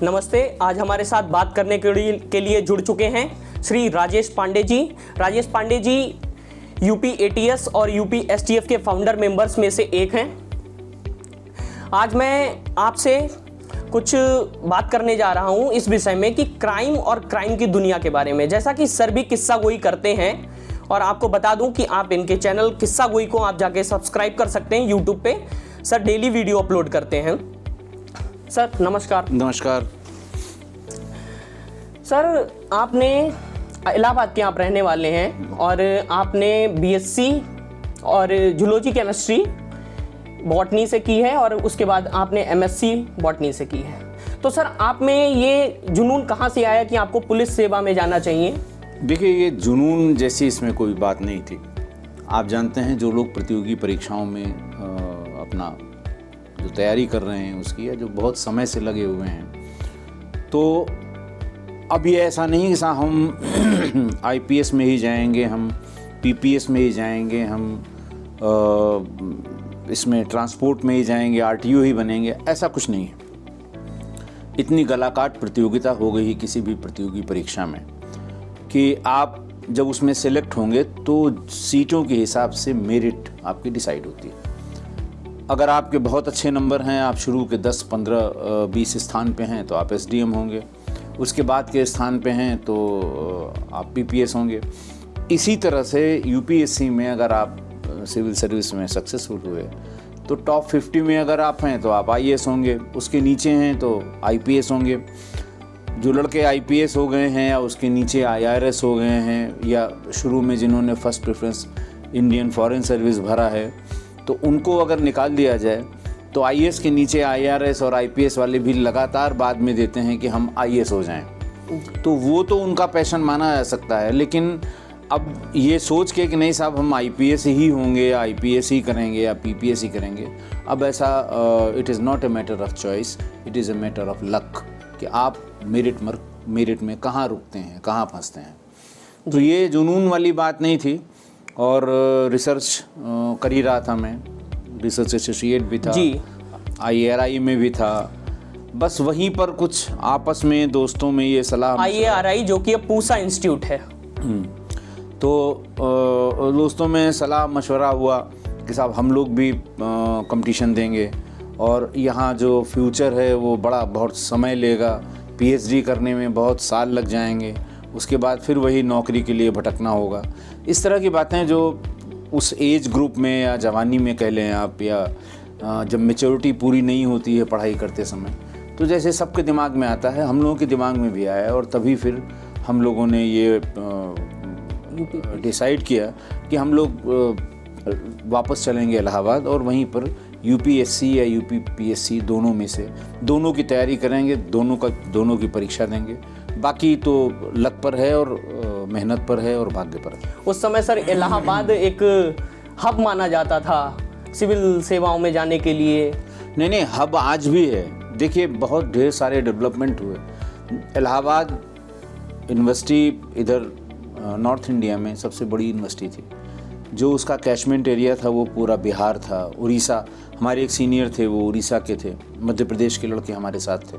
नमस्ते। आज हमारे साथ बात करने के लिए जुड़ चुके हैं श्री राजेश पांडे जी। राजेश पांडे जी यूपी एटीएस और यूपी एसटीएफ के फाउंडर मेंबर्स में से एक हैं। आज मैं आपसे कुछ बात करने जा रहा हूं इस विषय में कि क्राइम और क्राइम की दुनिया के बारे में। जैसा कि सर भी किस्सा गोई करते हैं और आपको बता दूं कि आप इनके चैनल किस्सा गोई को आप जाके सब्सक्राइब कर सकते हैं यूट्यूब पे। सर डेली वीडियो अपलोड करते हैं। सर नमस्कार। नमस्कार सर, आपने इलाहाबाद के आप रहने वाले हैं और आपने बीएससी और जूलॉजी केमिस्ट्री बॉटनी से की है और उसके बाद आपने एमएससी बॉटनी से की है। तो सर आप में ये जुनून कहाँ से आया कि आपको पुलिस सेवा में जाना चाहिए? देखिए, ये जुनून जैसी इसमें कोई बात नहीं थी। आप जानते हैं जो लोग प्रतियोगी परीक्षाओं में अपना जो तैयारी कर रहे हैं उसकी, या जो बहुत समय से लगे हुए हैं, तो अब ये ऐसा नहीं कि हम आईपीएस में ही जाएंगे, हम पीपीएस में ही जाएंगे, हम इसमें ट्रांसपोर्ट में ही जाएंगे, आरटीओ ही बनेंगे, ऐसा कुछ नहीं है। इतनी गलाकाट प्रतियोगिता हो गई है किसी भी प्रतियोगी परीक्षा में कि आप जब उसमें सेलेक्ट होंगे तो सीटों के हिसाब से मेरिट आपकी डिसाइड होती है। अगर आपके बहुत अच्छे नंबर हैं, आप शुरू के 10, 15, 20 स्थान पे हैं तो आप एसडीएम होंगे। उसके बाद के स्थान पे हैं तो आप पीपीएस होंगे। इसी तरह से यूपीएससी में अगर आप सिविल सर्विस में सक्सेसफुल हुए तो टॉप 50 में अगर आप हैं तो आप आईएएस होंगे। उसके नीचे हैं तो आईपीएस होंगे। जो लड़के आईपीएस हो गए हैं या उसके नीचे आईआरएस हो गए हैं, या शुरू में जिन्होंने first preference Indian foreign service भरा है, तो उनको अगर निकाल दिया जाए तो आईएएस के नीचे आईआरएस और आईपीएस वाले भी लगातार बाद में देते हैं कि हम आईएएस हो जाएं। तो वो तो उनका पैशन माना जा सकता है, लेकिन अब ये सोच के कि नहीं साहब हम आईपीएस ही होंगे या आईपीएस ही करेंगे या पीपीएस ही करेंगे, अब ऐसा it is not a matter of choice, it is a matter of luck कि आप मेरिट में कहाँ रुकते हैं, कहाँ फंसते हैं। तो ये जुनून वाली बात नहीं थी। और रिसर्च कर ही रहा था मैं, रिसर्च एसोसिएट भी था, IARI में भी था। बस वहीं पर कुछ आपस में दोस्तों में ये सलाह, IARI जो कि पूसा इंस्टीट्यूट है, तो दोस्तों में सलाह मशवरा हुआ कि साहब हम लोग भी कंपटीशन देंगे और यहाँ जो फ्यूचर है वो बहुत समय लेगा, पीएचडी करने में बहुत साल लग जाएंगे, उसके बाद फिर वही नौकरी के लिए भटकना होगा। इस तरह की बातें जो उस एज ग्रुप में या जवानी में कह लें आप, या जब मैच्योरिटी पूरी नहीं होती है पढ़ाई करते समय, तो जैसे सबके दिमाग में आता है, हम लोगों के दिमाग में भी आया। और तभी फिर हम लोगों ने ये डिसाइड किया कि हम लोग वापस चलेंगे इलाहाबाद और वहीं पर यूपीएससी या यूपीपीएससी दोनों में से दोनों की तैयारी करेंगे, दोनों की परीक्षा देंगे। बाकी तो लक पर है और मेहनत पर है और भाग्य पर है। उस समय सर इलाहाबाद एक हब माना जाता था सिविल सेवाओं में जाने के लिए। नहीं, हब आज भी है। देखिए, बहुत ढेर सारे डेवलपमेंट हुए। इलाहाबाद यूनिवर्सिटी इधर नॉर्थ इंडिया में सबसे बड़ी यूनिवर्सिटी थी। जो उसका कैचमेंट एरिया था वो पूरा बिहार था, उड़ीसा। हमारे एक सीनियर थे, वो उड़ीसा के थे, मध्य प्रदेश के लड़के हमारे साथ थे।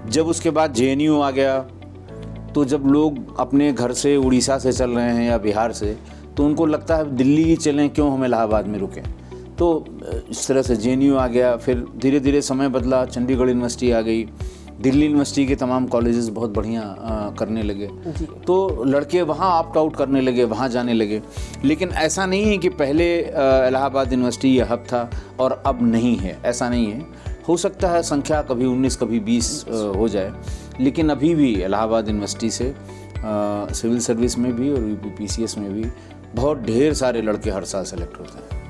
जब उसके बाद जेएनयू आ गया, तो जब लोग अपने घर से उड़ीसा से चल रहे हैं या बिहार से, तो उनको लगता है दिल्ली ही चलें, क्यों हम इलाहाबाद में रुकें। तो इस तरह से जेएनयू आ गया। फिर धीरे धीरे समय बदला, चंडीगढ़ यूनिवर्सिटी आ गई, दिल्ली यूनिवर्सिटी के तमाम कॉलेजेस बहुत बढ़िया करने लगे, तो लड़के वहाँ ऑप्ट आउट करने लगे, वहाँ जाने लगे। लेकिन ऐसा नहीं है कि पहले इलाहाबाद यूनिवर्सिटी ये हब था और अब नहीं है, ऐसा नहीं है। हो सकता है संख्या कभी 19 कभी 20 हो जाए, लेकिन अभी भी इलाहाबाद यूनिवर्सिटी से सिविल सर्विस में भी और यूपीपीसीएस में भी बहुत ढेर सारे लड़के हर साल सेलेक्ट होते हैं।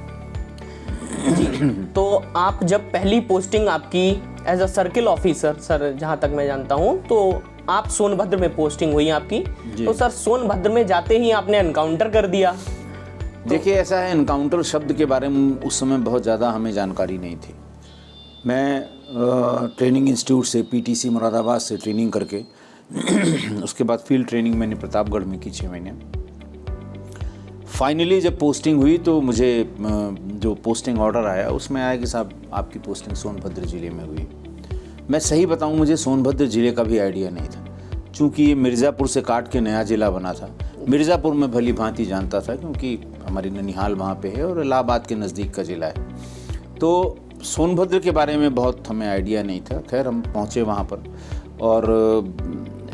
जी, तो आप जब पहली पोस्टिंग आपकी as a circle officer, sir जहाँ तक मैं जानता हूँ, तो आप सोनभद्र में पोस्टिंग हुई आपकी। तो सर सोनभद्र में जाते ही आपने एनकाउंटर कर दिया। देखिए, ऐसा है, एनकाउंटर शब्द के बारे में उस समय बहुत ज़्यादा हमें जानकारी नहीं थी। मैं ट्रेनिंग इंस्टीट्यूट से, पीटीसी मुरादाबाद से ट्रेनिंग करके उसके बाद फील्ड ट्रेनिंग मैंने प्रतापगढ़ में की 6 महीने। फाइनली जब पोस्टिंग हुई तो मुझे जो पोस्टिंग ऑर्डर आया उसमें आया कि साहब आपकी पोस्टिंग सोनभद्र ज़िले में हुई। मैं सही बताऊं, मुझे सोनभद्र ज़िले का भी आइडिया नहीं था, क्योंकि ये मिर्ज़ापुर से काट के नया ज़िला बना था। मिर्ज़ापुर में भली भांति जानता था, क्योंकि हमारी ननिहाल वहाँ पे है और इलाहाबाद के नज़दीक का ज़िला है। तो सोनभद्र के बारे में बहुत हमें आइडिया नहीं था। खैर हम पहुँचे वहाँ पर और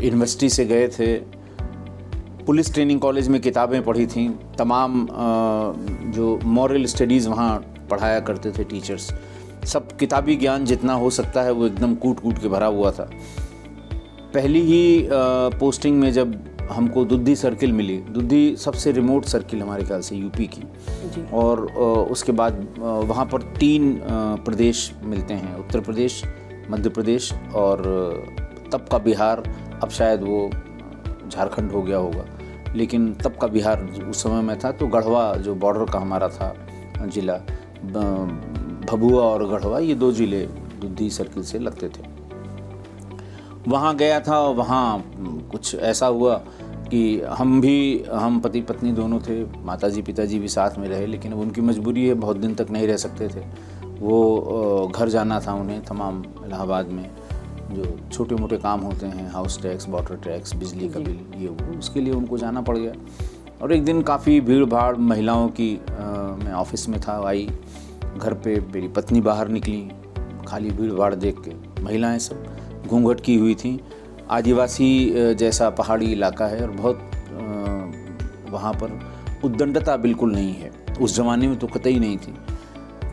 यूनिवर्सिटी से गए थे, पुलिस ट्रेनिंग कॉलेज में किताबें पढ़ी थीं, तमाम जो मॉरल स्टडीज़ वहाँ पढ़ाया करते थे टीचर्स, सब किताबी ज्ञान जितना हो सकता है वो एकदम कूट कूट के भरा हुआ था। पहली ही पोस्टिंग में जब हमको दुद्धी सर्किल मिली, दुद्धी सबसे रिमोट सर्किल हमारे ख्याल से यूपी की जी। और उसके बाद वहाँ पर 3 प्रदेश मिलते हैं, उत्तर प्रदेश, मध्य प्रदेश और तब का बिहार। अब शायद वो झारखंड हो गया होगा, लेकिन तब का बिहार उस समय में था। तो गढ़वा जो बॉर्डर का हमारा था ज़िला, भभुआ और गढ़वा, ये 2 ज़िले दुद्धी सर्किल से लगते थे। वहाँ गया था, वहाँ कुछ ऐसा हुआ कि हम पति पत्नी दोनों थे, माताजी पिताजी भी साथ में रहे, लेकिन उनकी मजबूरी है, बहुत दिन तक नहीं रह सकते थे। वो घर जाना था उन्हें, तमाम इलाहाबाद में जो छोटे मोटे काम होते हैं, हाउस टैक्स, वाटर टैक्स, बिजली का बिल, ये वो, उसके लिए उनको जाना पड़ गया। और एक दिन काफ़ी भीड़ भाड़ महिलाओं की, मैं ऑफिस में था, आई घर पे, मेरी पत्नी बाहर निकली, खाली भीड़ भाड़ देख के, महिलाएं सब घूंघट की हुई थीं। आदिवासी जैसा पहाड़ी इलाका है और बहुत वहाँ पर उद्दंडता बिल्कुल नहीं है। उस ज़माने में तो कतई नहीं थी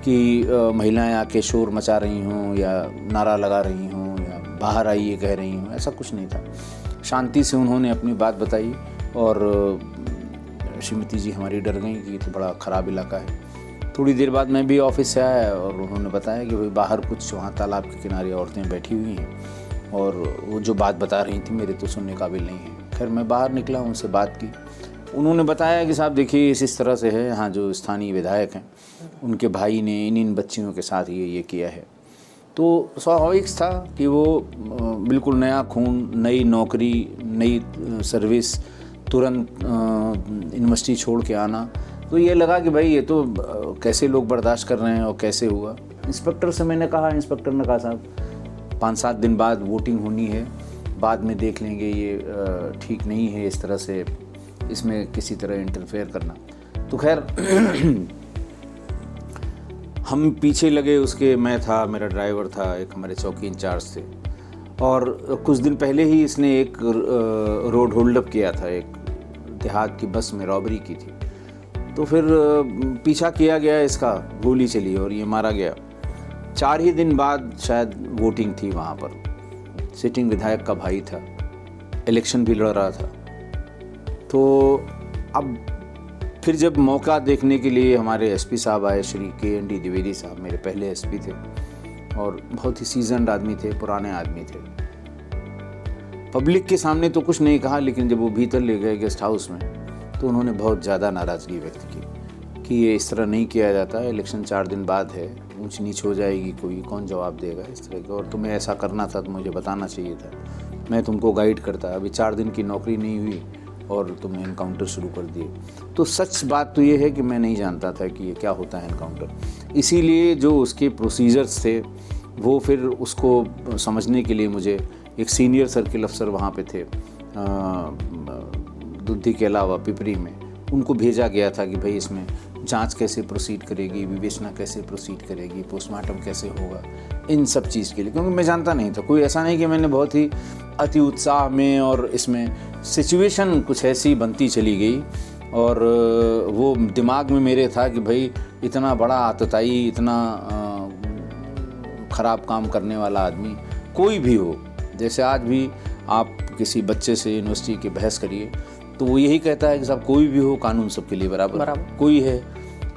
कि महिलाएं आके शोर मचा रही हों या नारा लगा रही हों या बाहर आइए कह रही हों, ऐसा कुछ नहीं था। शांति से उन्होंने अपनी बात बताई और श्रीमती जी हमारी डर गई कि तो बड़ा ख़राब इलाका है। थोड़ी देर बाद मैं भी ऑफिस से आया और उन्होंने बताया कि भाई बाहर कुछ वहाँ तालाब के किनारे औरतें बैठी हुई हैं और वो जो बात बता रही थी मेरे तो सुनने काबिल नहीं है। खैर मैं बाहर निकला, उनसे बात की। उन्होंने बताया कि साहब देखिए इस तरह से है, यहाँ जो स्थानीय विधायक हैं उनके भाई ने इन बच्चियों के साथ ये किया है। तो स्वाभाविक था कि वो बिल्कुल नया खून, नई नौकरी, नई सर्विस, तुरंत यूनिवर्सिटी छोड़ के आना, तो ये लगा कि भाई ये तो कैसे लोग बर्दाश्त कर रहे हैं और कैसे हुआ। इंस्पेक्टर से मैंने कहा, इंस्पेक्टर ने कहा साहब 5-7 दिन बाद वोटिंग होनी है, बाद में देख लेंगे, ये ठीक नहीं है इस तरह से इसमें किसी तरह इंटरफेयर करना। तो खैर हम पीछे लगे उसके, मैं था, मेरा ड्राइवर था, एक हमारे चौकी इंचार्ज थे। और कुछ दिन पहले ही इसने एक रोड होल्ड अप किया था, एक देहात की बस में रॉबरी की थी। तो फिर पीछा किया गया इसका, गोली चली और ये मारा गया। 4 ही दिन बाद शायद वोटिंग थी वहाँ पर। सिटिंग विधायक का भाई था, इलेक्शन भी लड़ रहा था। तो अब फिर जब मौका देखने के लिए हमारे एसपी साहब आए, श्री KND द्विवेदी साहब, मेरे पहले एसपी थे और बहुत ही सीजन्ड आदमी थे, पुराने आदमी थे। पब्लिक के सामने तो कुछ नहीं कहा, लेकिन जब वो भीतर ले गए गेस्ट हाउस में तो उन्होंने बहुत ज़्यादा नाराज़गी व्यक्त की कि ये इस तरह नहीं किया जाता, इलेक्शन 4 दिन बाद है, ऊंच नीच हो जाएगी, कोई कौन जवाब देगा इस तरह का, और तुम्हें ऐसा करना था तो मुझे बताना चाहिए था, मैं तुमको गाइड करता। अभी 4 दिन की नौकरी नहीं हुई और तुमने इनकाउंटर शुरू कर दिए। तो सच बात तो ये है कि मैं नहीं जानता था कि ये क्या होता है इनकाउंटर। इसीलिए जो उसके प्रोसीजर्स थे वो फिर उसको समझने के लिए मुझे एक सीनियर सर्किल अफसर वहाँ पे थे दुद्धी के अलावा पिपरी में, उनको भेजा गया था कि भाई इसमें जांच कैसे प्रोसीड करेगी, विवेचना कैसे प्रोसीड करेगी, पोस्टमार्टम कैसे होगा, इन सब चीज़ के लिए, क्योंकि मैं जानता नहीं था। कोई ऐसा नहीं कि मैंने बहुत ही अति उत्साह में, और इसमें सिचुएशन कुछ ऐसी बनती चली गई और वो दिमाग में मेरे था कि भाई इतना बड़ा आतताई, इतना ख़राब काम करने वाला आदमी कोई भी हो, जैसे आज भी आप किसी बच्चे से यूनिवर्सिटी की बहस करिए तो वो यही कहता है कि साहब कोई भी हो, कानून सबके लिए बराबर। कोई है,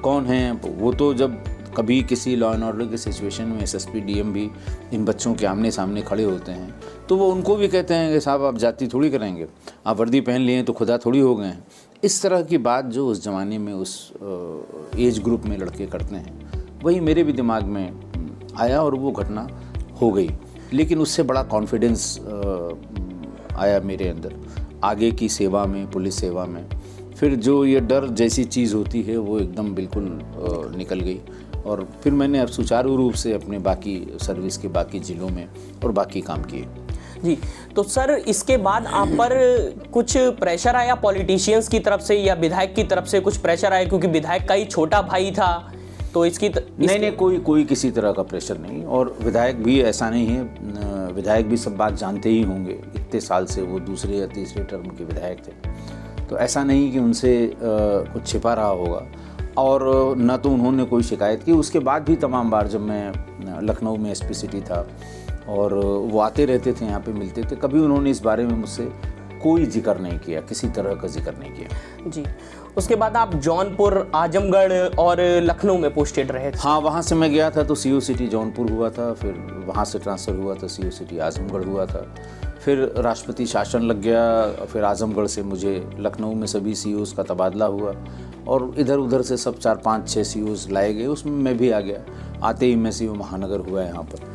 कौन है वो, तो जब कभी किसी लॉ एंड ऑर्डर की सिचुएशन में SSP DM भी इन बच्चों के आमने सामने खड़े होते हैं तो वो उनको भी कहते हैं कि साहब आप जाति थोड़ी करेंगे, आप वर्दी पहन लिए तो खुदा थोड़ी हो गए हैं। इस तरह की बात जो उस ज़माने में उस एज ग्रुप में लड़के करते हैं, वही मेरे भी दिमाग में आया और वो घटना हो गई। लेकिन उससे बड़ा कॉन्फिडेंस आया मेरे अंदर आगे की सेवा में, पुलिस सेवा में। फिर जो ये डर जैसी चीज़ होती है वो एकदम बिल्कुल निकल गई और फिर मैंने अब सुचारू रूप से अपने बाकी सर्विस के बाकी ज़िलों में और बाकी काम किए। जी, तो सर इसके बाद आप पर कुछ प्रेशर आया पॉलिटिशियंस की तरफ से या विधायक की तरफ से कुछ प्रेशर आया, क्योंकि विधायक का ही छोटा भाई था, तो नहीं, कोई किसी तरह का प्रेशर नहीं। और विधायक भी ऐसा नहीं है, विधायक भी सब बात जानते ही होंगे, इतने साल से वो दूसरे या तीसरे टर्म के विधायक थे, तो ऐसा नहीं कि उनसे कुछ छिपा रहा होगा। और न तो उन्होंने कोई शिकायत की। उसके बाद भी तमाम बार जब मैं लखनऊ में एसपी सिटी था और वो आते रहते थे, यहाँ पे मिलते थे, कभी उन्होंने इस बारे में मुझसे कोई जिक्र नहीं किया, किसी तरह का जिक्र नहीं किया। जी, उसके बाद आप जौनपुर, आजमगढ़ और लखनऊ में पोस्टेड रहे थे। हाँ, वहाँ से मैं गया था तो सीओ सिटी जौनपुर हुआ था, फिर वहाँ से ट्रांसफ़र हुआ था सीओ सिटी आजमगढ़ हुआ था, फिर राष्ट्रपति शासन लग गया, फिर आजमगढ़ से मुझे लखनऊ में सभी सीओज़ का तबादला हुआ और इधर उधर से सब 4-5-6 सीओज़ लाए गए, उसमें मैं भी आ गया। आते ही मैं सीओ महानगर हुआ यहाँ पर।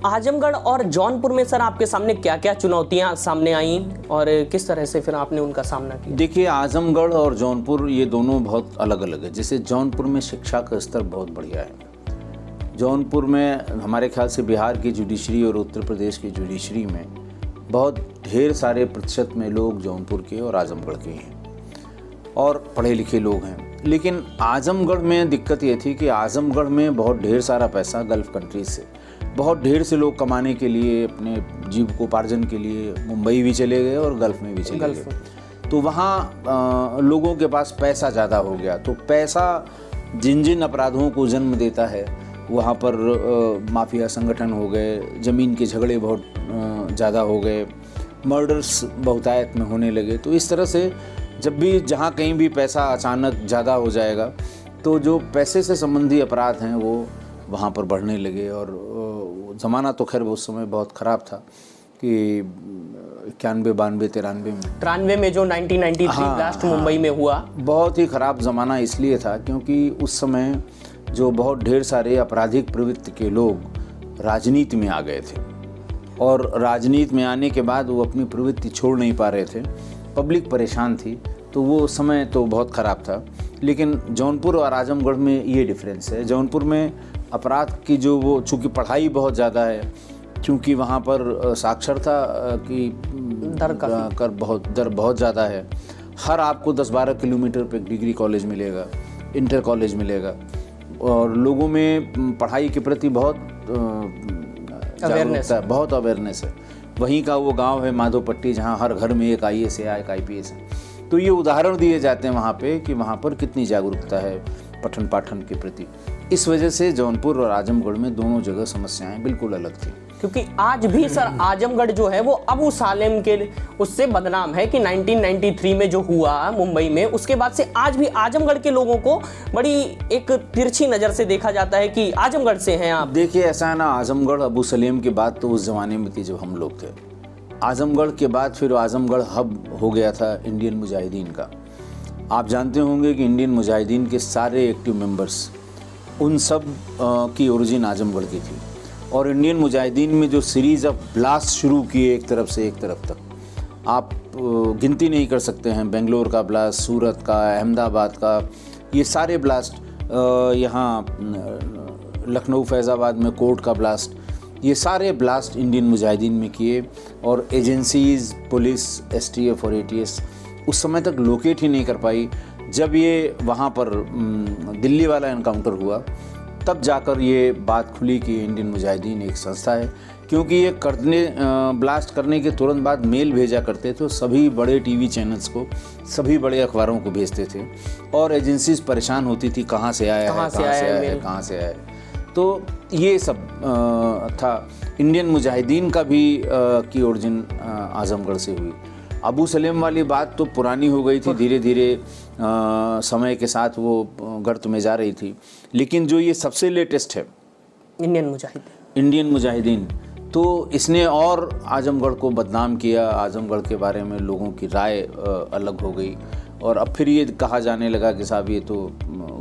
आजमगढ़ और जौनपुर में सर आपके सामने क्या क्या चुनौतियां सामने आईं और किस तरह से फिर आपने उनका सामना किया? देखिए, आजमगढ़ और जौनपुर ये दोनों बहुत अलग अलग है। जैसे जौनपुर में शिक्षा का स्तर बहुत बढ़िया है। जौनपुर में हमारे ख्याल से बिहार की जुडिशरी और उत्तर प्रदेश की जुडिशरी में बहुत ढेर सारे प्रतिशत में लोग जौनपुर के और आजमगढ़ के हैं और पढ़े लिखे लोग हैं। लेकिन आजमगढ़ में दिक्कत ये थी कि आजमगढ़ में बहुत ढेर सारा पैसा गल्फ़ कंट्रीज से, बहुत ढेर से लोग कमाने के लिए, अपने जीविकोपार्जन के लिए मुंबई भी चले गए और गल्फ़ में भी चले गए। तो वहाँ लोगों के पास पैसा ज़्यादा हो गया। तो पैसा जिन जिन अपराधों को जन्म देता है, वहाँ पर माफिया संगठन हो गए, ज़मीन के झगड़े बहुत ज़्यादा हो गए, मर्डर्स बहुतायत में होने लगे। तो इस तरह से जब भी जहाँ कहीं भी पैसा अचानक ज़्यादा हो जाएगा तो जो पैसे से संबंधी अपराध हैं वो वहाँ पर बढ़ने लगे। और ज़माना तो खैर उस समय बहुत ख़राब था कि 91, 92, 93 में जो 1993 ब्लास्ट मुंबई में हुआ, बहुत ही ख़राब ज़माना इसलिए था क्योंकि उस समय जो बहुत ढेर सारे आपराधिक प्रवृत्ति के लोग राजनीति में आ गए थे और राजनीति में आने के बाद वो अपनी प्रवृत्ति छोड़ नहीं पा रहे थे, पब्लिक परेशान थी, तो वो समय तो बहुत ख़राब था। लेकिन जौनपुर और आजमगढ़ में ये डिफरेंस है। जौनपुर में अपराध की जो वो, चूँकि पढ़ाई बहुत ज़्यादा है, क्योंकि वहाँ पर साक्षरता की दर बहुत ज़्यादा है। हर आपको 10-12 किलोमीटर पे डिग्री कॉलेज मिलेगा, इंटर कॉलेज मिलेगा और लोगों में पढ़ाई के प्रति बहुत अवेयरनेस है। वहीं का वो गांव है माधोपट्टी, जहां हर घर में एक IAS है, एक IPS है। तो ये उदाहरण दिए जाते हैं वहाँ पे कि वहाँ पर कितनी जागरूकता है पठन पाठन के प्रति। इस वजह से जौनपुर और आजमगढ़ में दोनों जगह समस्याएं बिल्कुल अलग थी। क्योंकि आज भी सर आजमगढ़ जो है वो अबू सालेम के उससे बदनाम है कि 1993 में जो हुआ मुंबई में, उसके बाद से आज भी आजमगढ़ के लोगों को बड़ी एक तिरछी नज़र से देखा जाता है कि आजमगढ़ से हैं आप। देखिए, ऐसा है ना, आजमगढ़ अबू सलेम के बाद तो उस ज़माने में थी जब हम लोग थे। आजमगढ़ के बाद फिर आजमगढ़ हब हो गया था इंडियन मुजाहिदीन का। आप जानते होंगे कि इंडियन मुजाहिदीन के सारे एक्टिव मेंबर्स, उन सब की ओरिजिन आजमगढ़ की थी। और इंडियन मुजाहिदीन में जो सीरीज़ ऑफ ब्लास्ट शुरू किए एक तरफ से एक तरफ तक, आप गिनती नहीं कर सकते हैं। बेंगलोर का ब्लास्ट, सूरत का, अहमदाबाद का, ये सारे ब्लास्ट, यहाँ लखनऊ फैज़ाबाद में कोर्ट का ब्लास्ट, ये सारे ब्लास्ट इंडियन मुजाहिदीन में किए। और एजेंसीज़, पुलिस, STF और ATS उस समय तक लोकेट ही नहीं कर पाई। जब ये वहाँ पर दिल्ली वाला एनकाउंटर हुआ, तब जाकर ये बात खुली कि इंडियन मुजाहिदीन एक संस्था है। क्योंकि ये ब्लास्ट करने के तुरंत बाद मेल भेजा करते थे सभी बड़े TV चैनल्स को, सभी बड़े अखबारों को भेजते थे और एजेंसीज परेशान होती थी कहाँ से आया है। तो ये सब था। इंडियन मुजाहिदीन का भी की ओरिजिन आजमगढ़ से हुई। अबू सलेम वाली बात तो पुरानी हो गई थी, धीरे धीरे समय के साथ वो गर्त में जा रही थी। लेकिन जो ये सबसे लेटेस्ट है इंडियन मुजाहिदीन, तो इसने और आजमगढ़ को बदनाम किया। आजमगढ़ के बारे में लोगों की राय अलग हो गई और अब फिर ये कहा जाने लगा कि साहब ये तो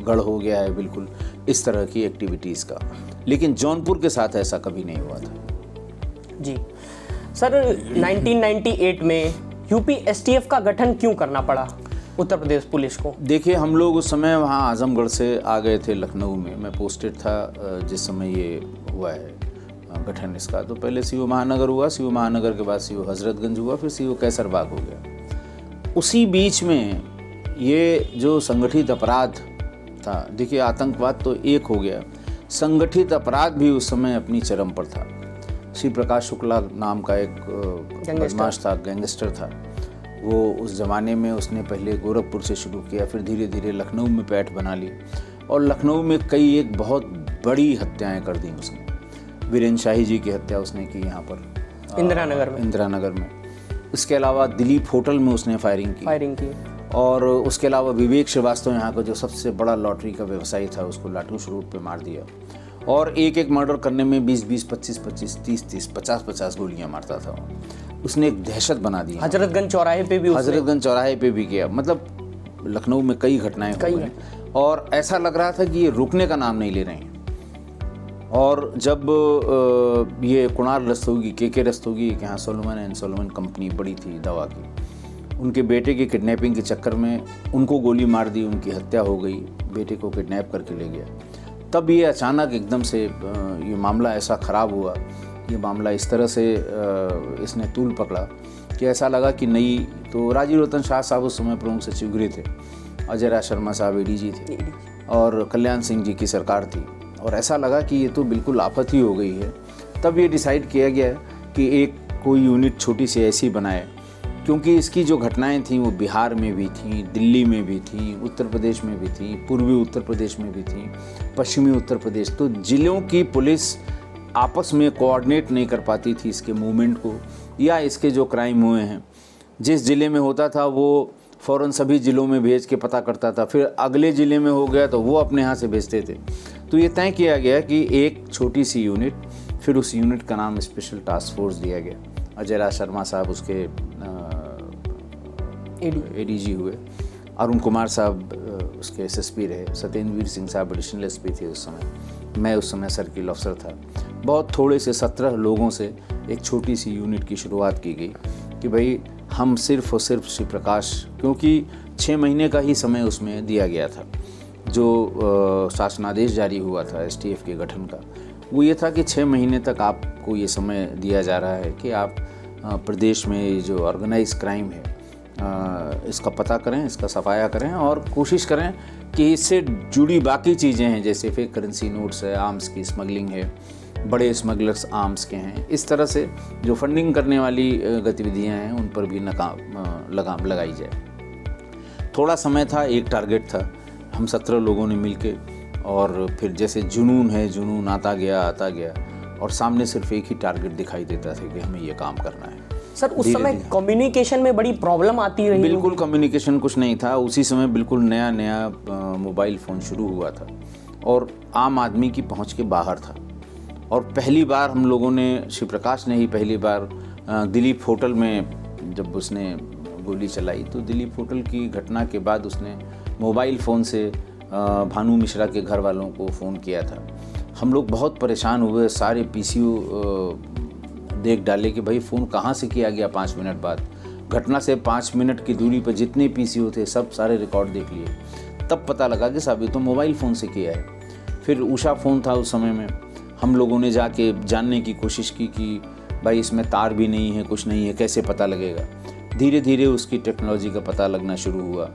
गढ़ हो गया है बिल्कुल, इस तरह की एक्टिविटीज़ का। लेकिन जौनपुर के साथ ऐसा कभी नहीं हुआ था। जी सर, 1998 में UP STF का गठन क्यों करना पड़ा? उत्तर प्रदेश पुलिस को? देखिए, हम लोग उस समय वहाँ आजमगढ़ से आ गए थे लखनऊ में। मैं पोस्टेड था जिस समय ये हुआ है गठन इसका। तो पहले सीओ महानगर हुआ, सीओ महानगर के बाद सीओ हजरतगंज हुआ, फिर सीओ कैसरबाग हो गया। उसी बीच में ये जो संगठित अपराध था, देखिए आतंकवाद तो एक हो गया, संगठित अपराध भी उस समय अपनी चरम पर था। श्री प्रकाश शुक्ला नाम का एक बदमाश था, गैंगस्टर था। वो उस ज़माने में उसने पहले गोरखपुर से शुरू किया, फिर धीरे धीरे लखनऊ में पैठ बना ली और लखनऊ में कई एक बहुत बड़ी हत्याएं कर दी उसने। वीरेंद्र शाही जी की हत्या उसने की यहाँ पर इंदिरा नगर में। इसके अलावा दिलीप होटल में उसने फायरिंग की। और उसके अलावा विवेक श्रीवास्तव, यहाँ का जो सबसे बड़ा लॉटरी का व्यवसायी था, उसको लाठूस रोड पे मार दिया। और एक एक मर्डर करने में 20-20, 25-25, 30-30, 50-50 गोलियां मारता था। उसने एक दहशत बना दी। हजरतगंज चौराहे पे भी किया। मतलब लखनऊ में कई घटनाएं हो गई और ऐसा लग रहा था कि ये रुकने का नाम नहीं ले रहे हैं। और जब ये कुणाल रस्तोगी, के रस्तोगी के यहाँ सोलोमन एंड सोलोमन कंपनी बड़ी थी दवा की, उनके बेटे की किडनैपिंग के चक्कर में उनको गोली मार दी, उनकी हत्या हो गई, बेटे को किडनैप करके ले गया। तब ये अचानक एकदम से ये मामला ऐसा ख़राब हुआ, ये मामला इस तरह से इसने तूल पकड़ा कि ऐसा लगा कि नई, तो राजीव रतन शाह साहब उस समय प्रमुख सचिव गृह थे, अजय राज शर्मा साहब एडीजी थे और कल्याण सिंह जी की सरकार थी और ऐसा लगा कि ये तो बिल्कुल आफत ही हो गई है। तब ये डिसाइड किया गया कि एक कोई यूनिट छोटी सी ऐसी बनाए, क्योंकि इसकी जो घटनाएं थीं वो बिहार में भी थीं, दिल्ली में भी थीं, उत्तर प्रदेश में भी थीं, पूर्वी उत्तर प्रदेश में भी थीं, पश्चिमी उत्तर प्रदेश। तो जिलों की पुलिस आपस में कोऑर्डिनेट नहीं कर पाती थी इसके मूवमेंट को, या इसके जो क्राइम हुए हैं जिस ज़िले में होता था वो फ़ौरन सभी ज़िलों में भेज के पता करता था, फिर अगले ज़िले में हो गया तो वो अपने यहाँ से भेजते थे। तो ये तय किया गया कि एक छोटी सी यूनिट, फिर उस यूनिट का नाम स्पेशल टास्क फोर्स दिया गया। अजय राज शर्मा साहब उसके एडीजी हुए, अरुण कुमार साहब उसके एसएसपी रहे, सत्येंद्रवीर सिंह साहब एडिशनल एसपी थे उस समय, मैं उस समय सर्किल अफसर था। बहुत थोड़े से 17 लोगों से एक छोटी सी यूनिट की शुरुआत की गई कि भाई हम सिर्फ और सिर्फ श्री प्रकाश, क्योंकि 6 महीने का ही समय उसमें दिया गया था। जो शासनादेश जारी हुआ था एसटीएफ के गठन का, वो ये था कि 6 महीने तक आपको ये समय दिया जा रहा है कि आप प्रदेश में जो ऑर्गेनाइज क्राइम है इसका पता करें, इसका सफाया करें और कोशिश करें कि इससे जुड़ी बाकी चीज़ें हैं, जैसे फेक करेंसी नोट्स है, आर्म्स की स्मगलिंग है, बड़े स्मगलर्स आर्म्स के हैं, इस तरह से जो फंडिंग करने वाली गतिविधियां हैं उन पर भी लगाम लगाई जाए। थोड़ा समय था, एक टारगेट था, हम 17 लोगों ने मिलके, और फिर जैसे जुनून है, जुनून आता गया और सामने सिर्फ एक ही टारगेट दिखाई देता था कि हमें ये काम करना है। सर उस समय कम्युनिकेशन में बड़ी प्रॉब्लम आती रही? बिल्कुल कम्युनिकेशन कुछ नहीं था उसी समय, बिल्कुल नया मोबाइल फ़ोन शुरू हुआ था और आम आदमी की पहुंच के बाहर था। और पहली बार हम लोगों ने, श्री प्रकाश ने ही पहली बार दिलीप होटल में जब उसने गोली चलाई, तो दिलीप होटल की घटना के बाद उसने मोबाइल फ़ोन से भानु मिश्रा के घर वालों को फ़ोन किया था। हम लोग बहुत परेशान हुए, सारे पीसीओ देख डाले कि भाई फ़ोन कहाँ से किया गया 5 मिनट बाद। घटना से 5 मिनट की दूरी पर जितने पीसीओ थे सब सारे रिकॉर्ड देख लिए, तब पता लगा कि साहब ये तो मोबाइल फ़ोन से किया है। फिर उषा फ़ोन था उस समय में, हम लोगों ने जाके जानने की कोशिश की कि भाई इसमें तार भी नहीं है, कुछ नहीं है, कैसे पता लगेगा। धीरे धीरे उसकी टेक्नोलॉजी का पता लगना शुरू हुआ।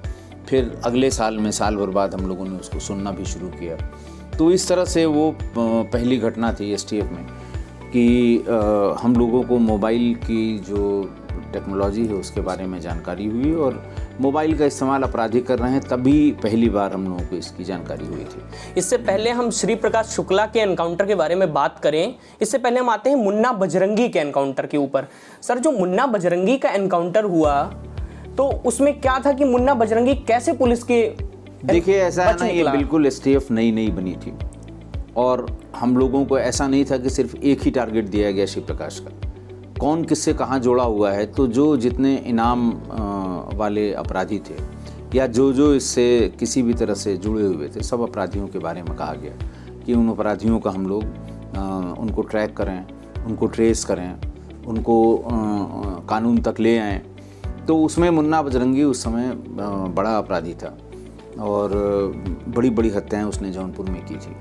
फिर अगले साल में, साल भर बाद हम लोगों ने उसको सुनना भी शुरू किया। तो इस तरह से वो पहली घटना थी एसटीएफ में कि हम लोगों को मोबाइल की जो टेक्नोलॉजी है उसके बारे में जानकारी हुई और मोबाइल का इस्तेमाल अपराधी कर रहे हैं, तभी पहली बार हम लोगों को इसकी जानकारी हुई थी। इससे पहले हम श्री प्रकाश शुक्ला के एनकाउंटर के बारे में बात करें, इससे पहले हम आते हैं मुन्ना बजरंगी के एनकाउंटर के ऊपर। सर जो मुन्ना बजरंगी का एनकाउंटर हुआ तो उसमें क्या था कि मुन्ना बजरंगी कैसे पुलिस के, देखिए ऐसा है ना, ये बिल्कुल एसटीएफ नई बनी थी और हम लोगों को ऐसा नहीं था कि सिर्फ एक ही टारगेट दिया गया श्री प्रकाश का, कौन किससे कहाँ जोड़ा हुआ है। तो जो जितने इनाम वाले अपराधी थे या जो इससे किसी भी तरह से जुड़े हुए थे, सब अपराधियों के बारे में कहा गया कि उन अपराधियों का हम लोग उनको ट्रैक करें, उनको ट्रेस करें, उनको कानून तक ले आएँ तो उसमें मुन्ना बजरंगी उस समय बड़ा अपराधी था और बड़ी बड़ी हत्याएं उसने जौनपुर में की थी।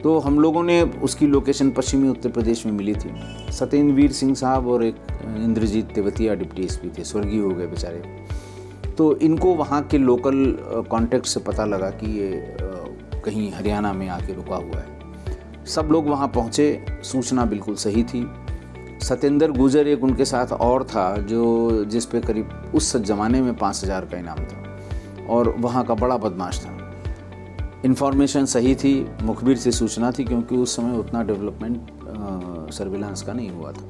तो हम लोगों ने उसकी लोकेशन पश्चिमी उत्तर प्रदेश में मिली थी। सत्येंद्रवीर सिंह साहब और एक इंद्रजीत तेवतिया डिप्टी एसपी थे, स्वर्गीय हो गए बेचारे। तो इनको वहाँ के लोकल कॉन्टेक्ट से पता लगा कि ये कहीं हरियाणा में आके रुका हुआ है। सब लोग वहाँ पहुँचे, सूचना बिल्कुल सही थी। सत्येंद्र गुजर एक उनके साथ और था जो जिस पे करीब उस ज़माने में 5,000 का इनाम था और वहाँ का बड़ा बदमाश था। इन्फॉर्मेशन सही थी, मुखबिर से सूचना थी, क्योंकि उस समय उतना डेवलपमेंट सर्विलांस का नहीं हुआ था।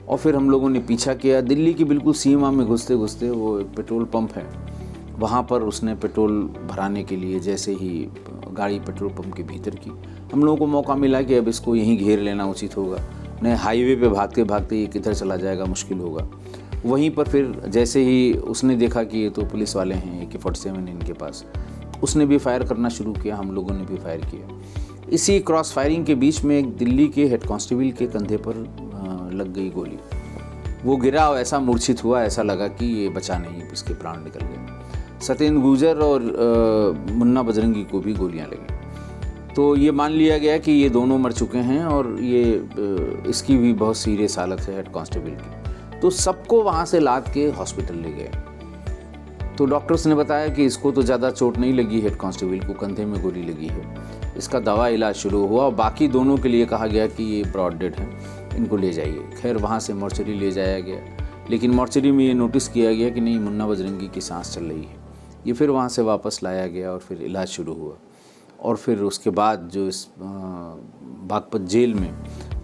और फिर हम लोगों ने पीछा किया। दिल्ली की बिल्कुल सीमा में घुसते घुसते वो एक पेट्रोल पंप है, वहाँ पर उसने पेट्रोल भराने के लिए जैसे ही गाड़ी पेट्रोल पंप के भीतर की, हम लोगों को मौका मिला कि अब इसको यहीं घेर लेना उचित होगा, नहीं हाईवे पे भागते भागते ये किधर चला जाएगा, मुश्किल होगा। वहीं पर फिर जैसे ही उसने देखा कि ये तो पुलिस वाले हैं, AK-47 इनके पास, उसने भी फायर करना शुरू किया, हम लोगों ने भी फायर किया। इसी क्रॉस फायरिंग के बीच में एक दिल्ली के हेड कांस्टेबल के कंधे पर लग गई गोली। वो गिरा और ऐसा मूर्छित हुआ, ऐसा लगा कि ये बचा नहीं, इसके प्राण निकल गए। सत्येंद्र गुजर और मुन्ना बजरंगी को भी गोलियां लगी। तो ये मान लिया गया कि ये दोनों मर चुके हैं और ये इसकी भी बहुत सीरियस हालत है हेड कांस्टेबल की। तो सबको वहाँ से लाद के हॉस्पिटल ले गए। तो डॉक्टर्स ने बताया कि इसको तो ज़्यादा चोट नहीं लगी, हेड कांस्टेबल को कंधे में गोली लगी है। इसका दवा इलाज शुरू हुआ और बाकी दोनों के लिए कहा गया कि ये ब्रॉड डेड हैं, इनको ले जाइए। खैर वहाँ से मॉर्चरी ले जाया गया, लेकिन मॉर्चरी में ये नोटिस किया गया कि नहीं, मुन्ना बजरंगी की सांस चल रही है। ये फिर वहाँ से वापस लाया गया और फिर इलाज शुरू हुआ। और फिर उसके बाद जो इस बागपत जेल में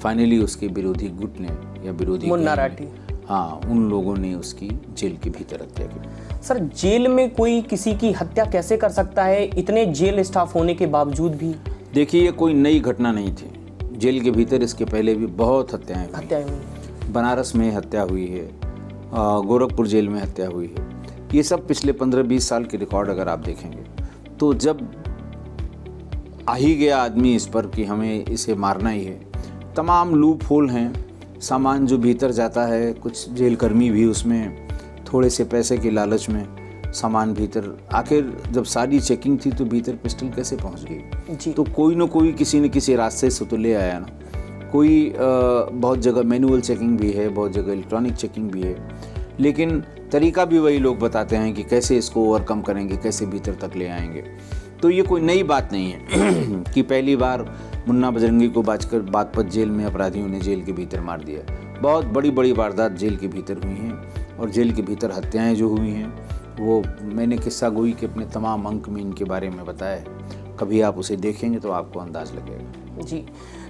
फाइनली उसके विरोधी गुट ने या विरोधी मुन्ना राठी, हाँ, उन लोगों ने उसकी जेल के भीतर हत्या की। सर जेल में कोई किसी की हत्या कैसे कर सकता है, इतने जेल स्टाफ होने के बावजूद भी? देखिए, ये कोई नई घटना नहीं थी। जेल के भीतर इसके पहले भी बहुत हत्याएं हुई। बनारस में हत्या हुई है, गोरखपुर जेल में हत्या हुई है। ये सब पिछले 15-20 साल के रिकॉर्ड अगर आप देखेंगे तो जब आ ही गया आदमी इस पर कि हमें इसे मारना ही है, तमाम लूप होल हैं। सामान जो भीतर जाता है, कुछ जेल कर्मी भी उसमें थोड़े से पैसे के लालच में सामान भीतर, आखिर जब सारी चेकिंग थी तो भीतर पिस्टल कैसे पहुंच गई? तो कोई न कोई किसी न किसी रास्ते से तो ले आया ना। कोई बहुत जगह मैनुअल चेकिंग भी है, बहुत जगह इलेक्ट्रॉनिक चेकिंग भी है, लेकिन तरीका भी वही लोग बताते हैं कि कैसे इसको ओवरकम करेंगे, कैसे भीतर तक ले आएंगे। तो ये कोई नई बात नहीं है कि पहली बार मुन्ना बजरंगी को बागपत जेल में अपराधियों ने जेल के भीतर मार दिया। बहुत बड़ी बड़ी वारदात जेल के भीतर हुई हैं और जेल के भीतर हत्याएं जो हुई हैं वो मैंने किस्सा गोई के अपने तमाम अंक में इनके बारे में बताया है। कभी आप उसे देखेंगे तो आपको अंदाज लगेगा। जी,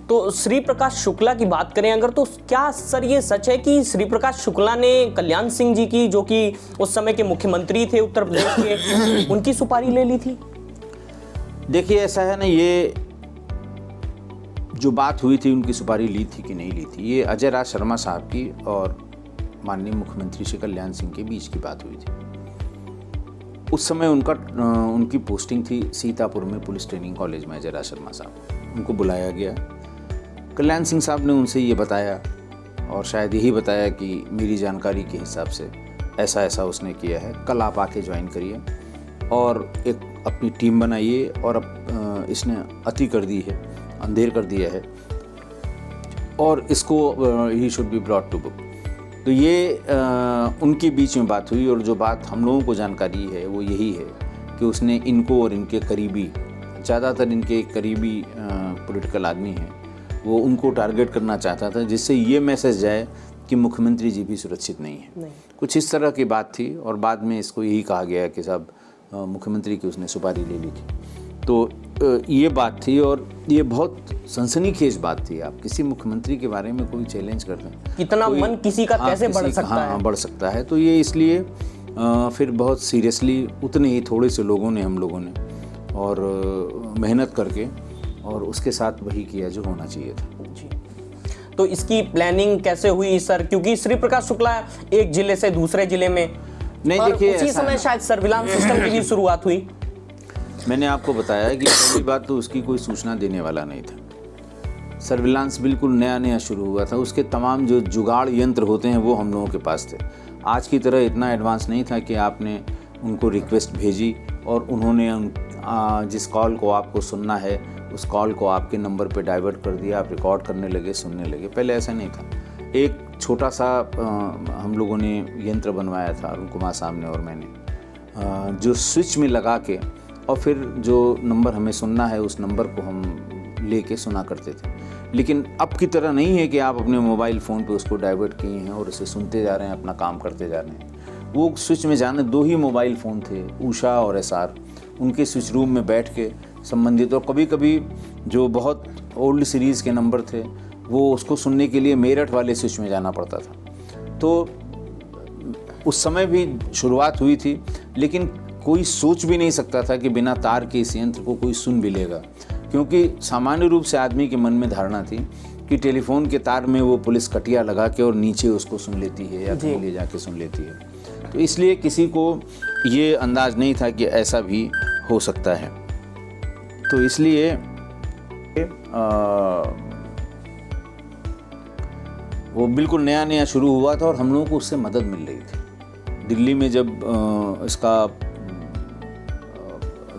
तो श्री प्रकाश शुक्ला की बात करें अगर, तो क्या सर ये सच है कि श्री प्रकाश शुक्ला ने कल्याण सिंह जी की, जो कि उस समय के मुख्यमंत्री थे उत्तर प्रदेश के, उनकी सुपारी ले ली थी? देखिए, ऐसा है ना, ये जो बात हुई थी उनकी सुपारी ली थी कि नहीं ली थी, ये अजय राज शर्मा साहब की और माननीय मुख्यमंत्री श्री कल्याण सिंह के बीच की बात हुई थी। उस समय उनकी पोस्टिंग थी सीतापुर में पुलिस ट्रेनिंग कॉलेज में। अजय राज शर्मा साहब, उनको बुलाया गया। कल्याण सिंह साहब ने उनसे ये बताया और शायद यही बताया कि मेरी जानकारी के हिसाब से ऐसा ऐसा उसने किया है, कल आप आके ज्वाइन करिए और एक अपनी टीम बनाइए। और अब इसने अति कर दी है, अंधेर कर दिया है और इसको ही should be brought to book. तो ये उनके बीच में बात हुई और जो बात हम लोगों को जानकारी है वो यही है कि उसने इनको और इनके करीबी, ज़्यादातर इनके करीबी पॉलिटिकल आदमी हैं, वो उनको टारगेट करना चाहता था, जिससे ये मैसेज जाए कि मुख्यमंत्री जी भी सुरक्षित नहीं है। कुछ इस तरह की बात थी और बाद में इसको यही कहा गया कि साहब मुख्यमंत्री की उसने सुपारी ले ली थी। तो ये बात थी और ये बहुत सनसनीखेज बात थी। आप किसी मुख्यमंत्री के बारे में कोई चैलेंज कर दें, कितना मन किसी का कैसे बढ़ सकता है? बढ़ सकता है। तो ये इसलिए फिर बहुत सीरियसली उतने ही थोड़े से लोगों ने, हम लोगों ने, और मेहनत करके और उसके साथ वही किया जो होना चाहिए था। जी, तो इसकी प्लानिंग कैसे हुई सर? क्योंकि श्री प्रकाश शुक्ला एक जिले से दूसरे जिले में, नहीं देखिए, उसी समय शायद सर्विलांस सिस्टम की भी शुरुआत हुई। मैंने आपको बताया कि पहली बात तो उसकी कोई सूचना देने वाला नहीं था। सर्विलांस बिल्कुल नया नया शुरू हुआ था, उसके तमाम जो जुगाड़ यंत्र होते हैं वो हम लोगों के पास थे। आज की तरह इतना एडवांस नहीं था कि आपने उनको रिक्वेस्ट भेजी और उन्होंने जिस कॉल को आपको सुनना है उस कॉल को आपके नंबर पे डाइवर्ट कर दिया, आप रिकॉर्ड करने लगे, सुनने लगे। पहले ऐसा नहीं था। एक छोटा सा हम लोगों ने यंत्र बनवाया था, अरुण कुमार साहब ने और मैंने, जो स्विच में लगा के और फिर जो नंबर हमें सुनना है उस नंबर को हम लेके सुना करते थे। लेकिन अब की तरह नहीं है कि आप अपने मोबाइल फ़ोन पे उसको डाइवर्ट किए हैं और उसे सुनते जा रहे हैं, अपना काम करते जा रहे हैं। वो स्विच में जाने 2 ही मोबाइल फ़ोन थे, उषा और एसआर। उनके स्विच रूम में बैठ के संबंधित, और कभी कभी जो बहुत ओल्ड सीरीज़ के नंबर थे वो उसको सुनने के लिए मेरठ वाले स्विच में जाना पड़ता था। तो उस समय भी शुरुआत हुई थी, लेकिन कोई सोच भी नहीं सकता था कि बिना तार के इस यंत्र को कोई सुन भी लेगा, क्योंकि सामान्य रूप से आदमी के मन में धारणा थी कि टेलीफोन के तार में वो पुलिस कटिया लगा के और नीचे उसको सुन लेती है या कहीं ले जाके सुन लेती है। तो इसलिए किसी को ये अंदाज नहीं था कि ऐसा भी हो सकता है। तो इसलिए वो बिल्कुल नया नया शुरू हुआ था और हम लोगों को उससे मदद मिल रही थी। दिल्ली में जब इसका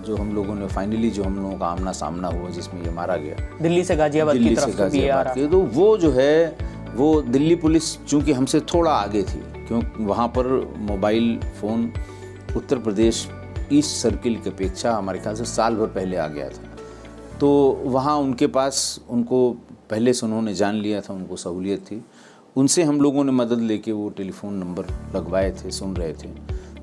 जो हम लोगों ने फाइनली जो हम लोगों का आमना सामना हुआ जिसमें ये मारा गया, दिल्ली से गाजियाबाद की तरफ से भी आ रहा है, तो वो जो है वो दिल्ली पुलिस चूँकि हमसे थोड़ा आगे थी, क्योंकि वहाँ पर mobile phone Uttar Pradesh east circle की अपेक्षा हमारे ख्याल से साल भर पहले आ गया था। तो वहाँ उनके पास, उनको पहले से उन्होंने जान लिया था, उनको सहूलियत थी, उनसे हम लोगों ने मदद लेके वो टेलीफोन नंबर लगवाए थे, सुन रहे थे।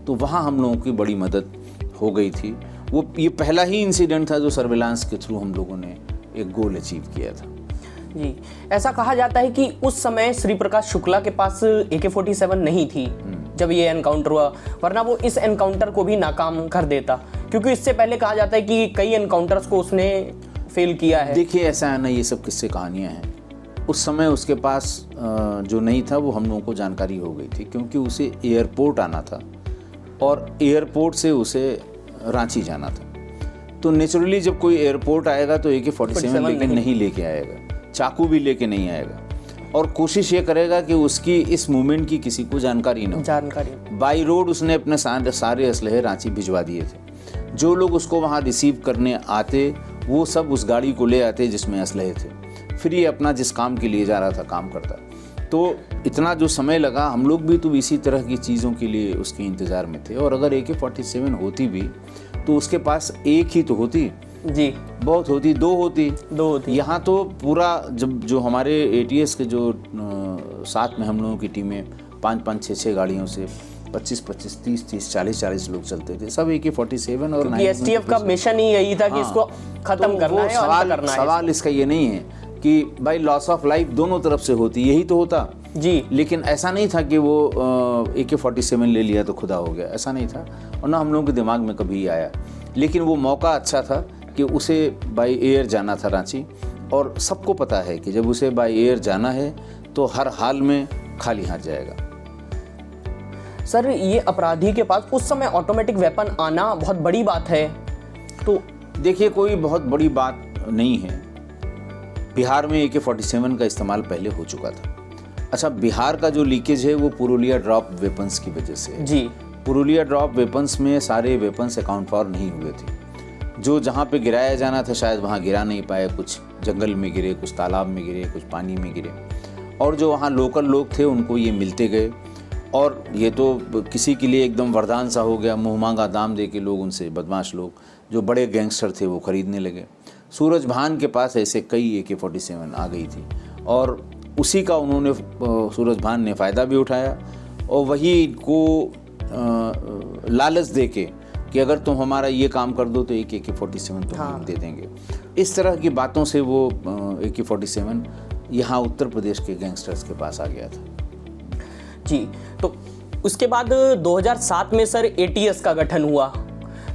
तो वहाँ हम लोगों की बड़ी मदद हो गई थी। वो ये पहला ही इंसिडेंट था जो सर्विलांस के थ्रू हम लोगों ने एक गोल अचीव किया था। जी, ऐसा कहा जाता है कि उस समय श्री प्रकाश शुक्ला के पास AK-47 नहीं थी जब ये एनकाउंटर हुआ, वरना वो इस एनकाउंटर को भी नाकाम कर देता, क्योंकि इससे पहले कहा जाता है कि कई एनकाउंटर्स को उसने फेल किया है। देखिए, ऐसा है ना, ये सब किस्से कहानियाँ हैं। उस समय उसके पास जो नहीं था वो हम लोगों को जानकारी हो गई थी, क्योंकि उसे एयरपोर्ट आना था और एयरपोर्ट से उसे रांची जाना था। तो नेचुरली जब कोई एयरपोर्ट आएगा तो AK-47 लेके नहीं लेके आएगा, चाकू भी लेके नहीं आएगा, और कोशिश ये करेगा कि उसकी इस मूवमेंट की किसी को जानकारी न हो। बाई रोड उसने अपने सारे असलहे रांची भिजवा दिए थे। जो लोग उसको वहाँ रिसीव करने आते वो सब उस गाड़ी को ले आते जिसमें असलहे थे, फिर ये अपना जिस काम के लिए जा रहा था काम करता। तो इतना जो समय लगा, हम लोग भी तो इसी तरह की चीज़ों के लिए उसके इंतज़ार में थे। और अगर AK-47 होती भी तो उसके पास एक ही तो होती जी, बहुत होती, दो होती। यहाँ तो पूरा जब जो हमारे ATS के जो साथ में हम लोगों की टीमें 5-5, 6-6 गाड़ियों से 25-25, 30-30, 40-40 लोग चलते थे, सब AK-47 और STF का मिशन ही यही था कि इसको खत्म करना है और अंत करना है। सवाल इसका ये नहीं है कि भाई लॉस ऑफ लाइफ दोनों तरफ से होती, यही तो होता जी। लेकिन ऐसा नहीं था कि वो AK-47 ले लिया तो खुदा हो गया, ऐसा नहीं था, और ना हम लोगों के दिमाग में कभी आया। लेकिन वो मौका अच्छा था कि उसे बाय एयर जाना था रांची, और सबको पता है कि जब उसे बाय एयर जाना है तो हर हाल में खाली हाथ जाएगा। सर, ये अपराधी के पास उस समय ऑटोमेटिक वेपन आना बहुत बड़ी बात है। तो देखिए, कोई बहुत बड़ी बात नहीं है। बिहार में AK-47 का इस्तेमाल पहले हो चुका था। अच्छा, बिहार का जो लीकेज है वो पुरुलिया ड्रॉप वेपन्स की वजह से है। जी, पुरुलिया ड्रॉप वेपन्स में सारे वेपन्स अकाउंट फॉर नहीं हुए थे। जो जहाँ पे गिराया जाना था शायद वहाँ गिरा नहीं पाए, कुछ जंगल में गिरे, कुछ तालाब में गिरे, कुछ पानी में गिरे, और जो वहाँ लोकल लोग थे उनको ये मिलते गए, और ये तो किसी के लिए एकदम वरदान सा हो गया। मुँह मांगा दाम दे के लोग, उनसे बदमाश लोग जो बड़े गैंगस्टर थे वो खरीदने लगे। सूरज भान के पास ऐसे कई AK-47 आ गई थी, और उसी का उन्होंने, सूरज भान ने फ़ायदा भी उठाया, और वही को लालच दे के कि अगर तुम हमारा ये काम कर दो तो एक AK-47 तुम्हें दे देंगे। इस तरह की बातों से वो AK-47 यहाँ उत्तर प्रदेश के गैंगस्टर्स के पास आ गया था। जी, तो उसके बाद 2007 में सर ATS का गठन हुआ।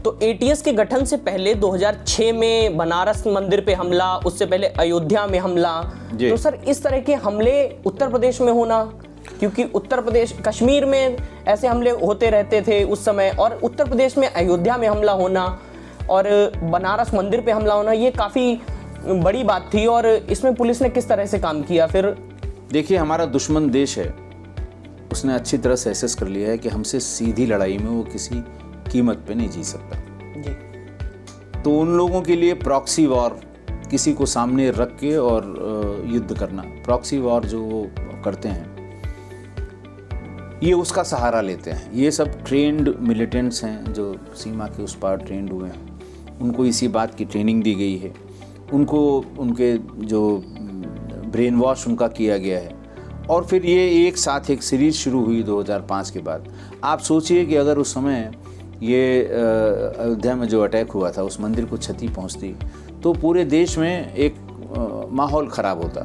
तो ATS के गठन से पहले 2006 में बनारस मंदिर पे हमला, उससे पहले अयोध्या में हमला। तो सर, इस तरह के हमले उत्तर प्रदेश में होना, क्योंकि उत्तर प्रदेश, कश्मीर में ऐसे हमले होते रहते थे उस समय, और उत्तर प्रदेश में अयोध्या में हमला होना और बनारस मंदिर पे हमला होना, ये काफ़ी बड़ी बात थी। और इसमें पुलिस ने किस तरह से काम किया फिर? देखिए, हमारा दुश्मन देश है, उसने अच्छी तरह से एसेस कर लिया है कि हमसे सीधी लड़ाई में वो किसी कीमत पे नहीं जी सकता जी। तो उन लोगों के लिए प्रॉक्सी वॉर, किसी को सामने रख के और युद्ध करना, प्रॉक्सी वॉर जो वो करते हैं, ये उसका सहारा लेते हैं। ये सब ट्रेंड मिलिटेंट्स हैं जो सीमा के उस पार ट्रेंड हुए हैं, उनको इसी बात की ट्रेनिंग दी गई है, उनको उनके जो ब्रेन वॉश उनका किया गया है। और फिर ये एक साथ एक सीरीज शुरू हुई 2005 के बाद। आप सोचिए कि अगर उस समय ये अयोध्या में जो अटैक हुआ था, उस मंदिर को क्षति पहुंचती तो पूरे देश में एक माहौल ख़राब होता।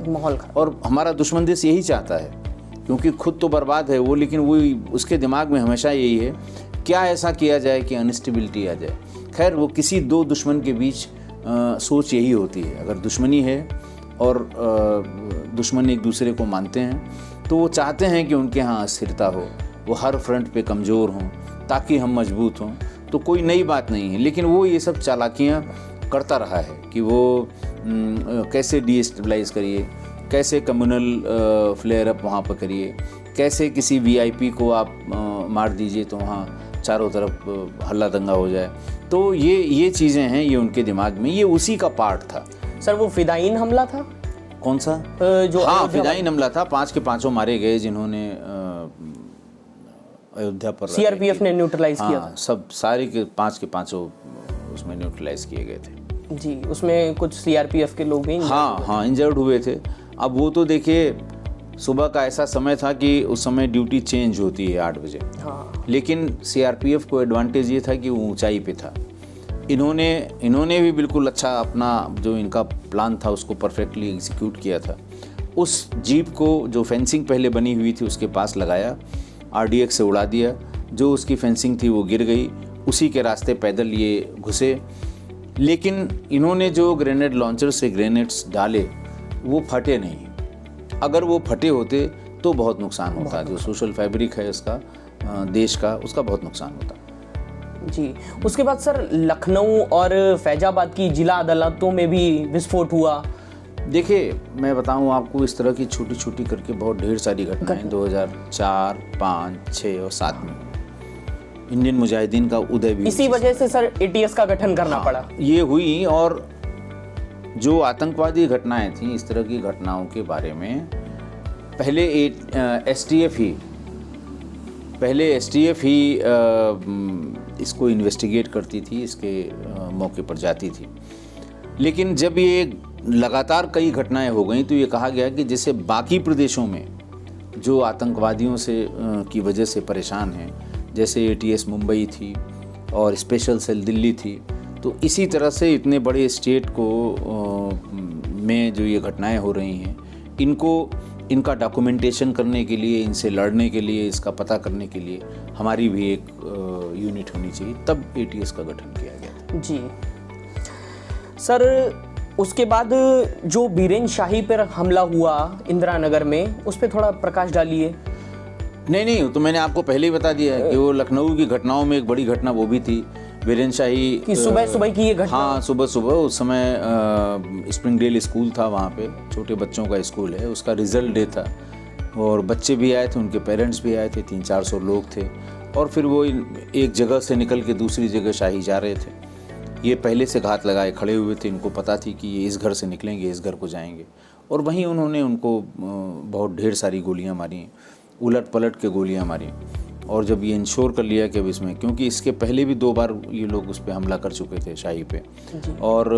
और हमारा दुश्मन देश यही चाहता है, क्योंकि खुद तो बर्बाद है वो, लेकिन वो उसके दिमाग में हमेशा यही है क्या ऐसा किया जाए कि अनस्टेबिलिटी आ जाए। खैर, वो किसी दो दुश्मन के बीच सोच यही होती है। अगर दुश्मनी है और दुश्मन एक दूसरे को मानते हैं तो वो चाहते हैं कि उनके यहाँ अस्थिरता हो, वो हर फ्रंट पे कमज़ोर हों ताकि हम मजबूत हों। तो कोई नई बात नहीं है, लेकिन वो ये सब चालाकियाँ करता रहा है कि वो कैसे डीस्टेबलाइज करिए, कैसे कम्युनल फ्लेयर अप वहाँ पर करिए, कैसे किसी वीआईपी को आप मार दीजिए तो वहाँ चारों तरफ हल्ला दंगा हो जाए। तो ये चीज़ें हैं, ये उनके दिमाग में, ये उसी का पार्ट था। सर, वो फिदायीन हमला था? कौन सा? जो हाँ, फिदायीन हमला था। 5 के 5 मारे गए जिन्होंने अयोध्या पर सीआरपीएफ ने न्यूट्रलाइज किया था। सब सारे के 5 के 5 उसमें न्यूट्रलाइज किए गए थे जी। उसमें कुछ सीआरपीएफ के लोग भी इंजर्ड हुए थे। अब वो तो देखिए, सुबह का ऐसा समय था कि उस समय ड्यूटी चेंज होती है 8 बजे। हाँ। लेकिन सीआरपीएफ को एडवांटेज ये था कि वो ऊंचाई पे था। इन्होंने भी बिल्कुल अच्छा अपना जो इनका प्लान था उसको परफेक्टली एग्जीक्यूट किया था। उस जीप को जो फेंसिंग पहले बनी हुई थी उसके पास लगाया, आरडीएक्स से उड़ा दिया। जो उसकी फेंसिंग थी वो गिर गई, उसी के रास्ते पैदल ये घुसे। लेकिन इन्होंने जो ग्रेनेड लॉन्चर से ग्रेनेड्स डाले वो फटे नहीं। अगर वो फटे होते तो बहुत नुकसान होता। जो सोशल फैब्रिक है उसका, देश का, उसका बहुत नुकसान होता जी। उसके बाद सर, लखनऊ और फैजाबाद की जिला अदालतों में भी विस्फोट हुआ। देखिए, मैं बताऊं आपको, इस तरह की छोटी छोटी करके बहुत ढेर सारी घटनाएं 2004, 5, 6 और 7 में इंडियन मुजाहिदीन का उदय भी, इसी वजह से सर एटीएस का गठन करना पड़ा। ये हुई। और जो आतंकवादी घटनाएं थी, इस तरह की घटनाओं के बारे में पहले एसटीएफ ही इसको इन्वेस्टिगेट करती थी, इसके मौके पर जाती थी। लेकिन जब ये लगातार कई घटनाएं हो गई तो ये कहा गया कि जैसे बाकी प्रदेशों में जो आतंकवादियों से की वजह से परेशान हैं, जैसे एटीएस मुंबई थी और स्पेशल सेल दिल्ली थी, तो इसी तरह से इतने बड़े स्टेट को में जो ये घटनाएं हो रही हैं, इनका डॉक्यूमेंटेशन करने के लिए, इनसे लड़ने के लिए, इसका पता करने के लिए हमारी भी एक यूनिट होनी चाहिए। तब एटीएस का गठन किया गया था जी। सर, उसके बाद जो बीरेन शाही पर हमला हुआ इंदिरा नगर में, उस पर थोड़ा प्रकाश डालिए। नहीं, तो मैंने आपको पहले ही बता दिया है कि वो लखनऊ की घटनाओं में एक बड़ी घटना वो भी थी, बीरेन शाही की सुबह की ये घटना। हाँ, सुबह उस समय स्प्रिंगडेल स्कूल था, वहाँ पे छोटे बच्चों का स्कूल है, उसका रिजल्ट डे था और बच्चे भी आए थे, उनके पेरेंट्स भी आए थे, 300-400 लोग थे। और फिर वो एक जगह से निकल के दूसरी जगह शाही जा रहे थे। ये पहले से घात लगाए खड़े हुए थे, इनको पता थी कि ये इस घर से निकलेंगे, इस घर को जाएंगे, और वहीं उन्होंने उनको बहुत ढेर सारी गोलियां मारी, उलट पलट के गोलियां मारी। और जब ये इंश्योर कर लिया कि अब इसमें, क्योंकि इसके पहले भी 2 बार ये लोग उस पर हमला कर चुके थे शाही पे, और